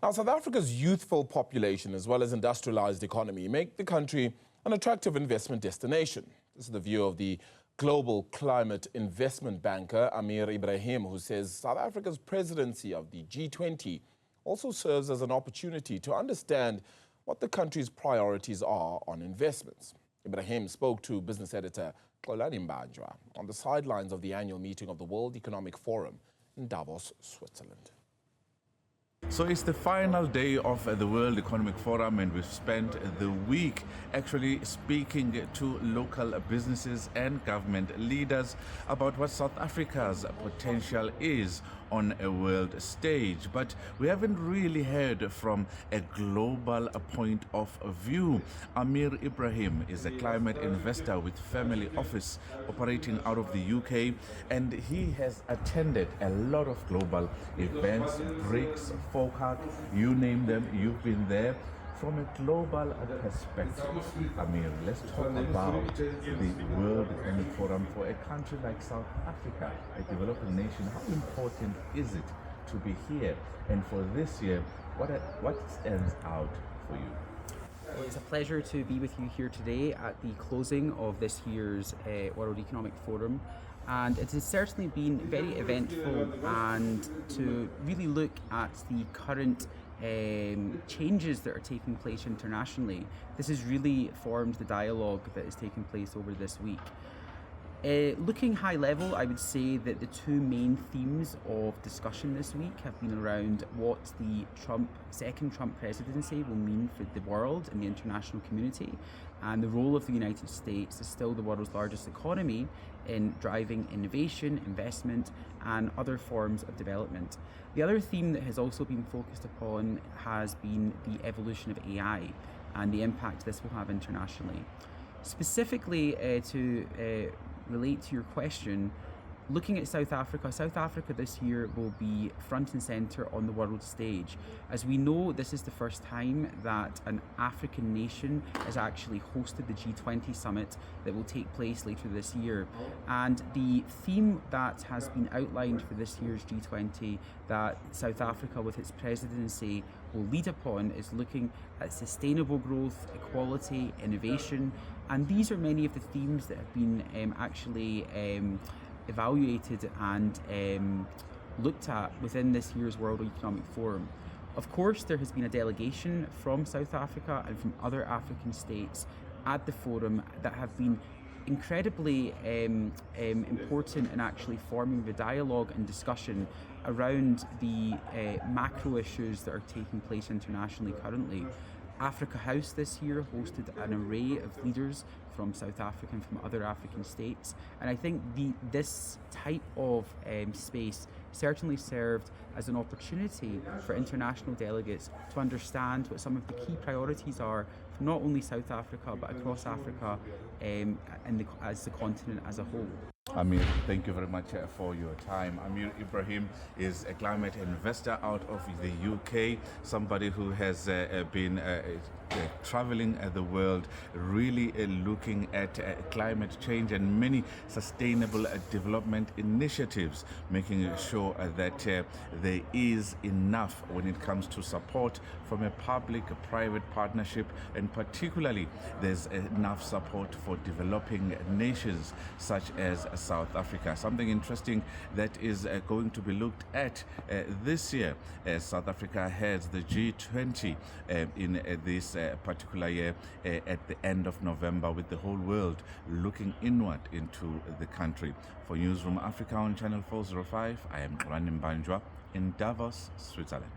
Now, South Africa's youthful population as well as industrialized economy make the country an attractive investment destination. This is the view of the global climate investment banker Ameer Ibrahim, who says South Africa's presidency of the G20 also serves as an opportunity to understand what the country's priorities are on investments. Ibrahim spoke to business editor Xolani Mbanjwa on the sidelines of the annual meeting of the World Economic Forum in Davos, Switzerland. So it's the final day of the World Economic Forum, and we've spent the week actually speaking to local businesses and government leaders about what South Africa's potential is on a world stage. But we haven't really heard from a global point of view. Ameer Ibrahim is a climate investor with family office operating out of the UK, and he has attended a lot of global events, BRICS, FOCAC, you name them, you've been there. From a global perspective, Ameer, let's talk about the World Economic Forum for a country like South Africa, a developing nation. How important is it to be here? And for this year, what stands out for you? Well, it's a pleasure to be with you here today at the closing of this year's World Economic Forum. And it has certainly been very eventful, and to really look at the current changes that are taking place internationally. This has really formed the dialogue that is taking place over this week. Looking high level, I would say that the two main themes of discussion this week have been around what the second Trump presidency will mean for the world and the international community, and the role of the United States as still the world's largest economy in driving innovation, investment, and other forms of development. The other theme that has also been focused upon has been the evolution of AI and the impact this will have internationally. Specifically, to relate to your question, looking at South Africa this year will be front and center on the world stage. As we know, this is the first time that an African nation has actually hosted the G20 summit that will take place later this year. And the theme that has been outlined for this year's G20 that South Africa with its presidency will lead upon is looking at sustainable growth, equality, innovation, and these are many of the themes that have been actually evaluated and looked at within this year's World Economic Forum. Of course, there has been a delegation from South Africa and from other African states at the forum that have been incredibly important in actually forming the dialogue and discussion around the macro issues that are taking place internationally currently. Africa House this year hosted an array of leaders from South Africa and from other African states, and I think this type of space certainly served as an opportunity for international delegates to understand what some of the key priorities are for not only South Africa but across Africa as the continent as a whole. Ameer, thank you very much for your time. Ameer Ibrahim is a climate investor out of the UK, somebody who has been traveling the world, really looking at climate change and many sustainable development initiatives, making sure that there is enough when it comes to support from a public-private partnership, and particularly there's enough support for developing nations such as South Africa. Something interesting that is going to be looked at this year as South Africa heads the G20 in this particular year at the end of November, with the whole world looking inward into the country. For Newzroom Afrika on Channel 405, I am Xolani Mbanjwa in Davos, Switzerland.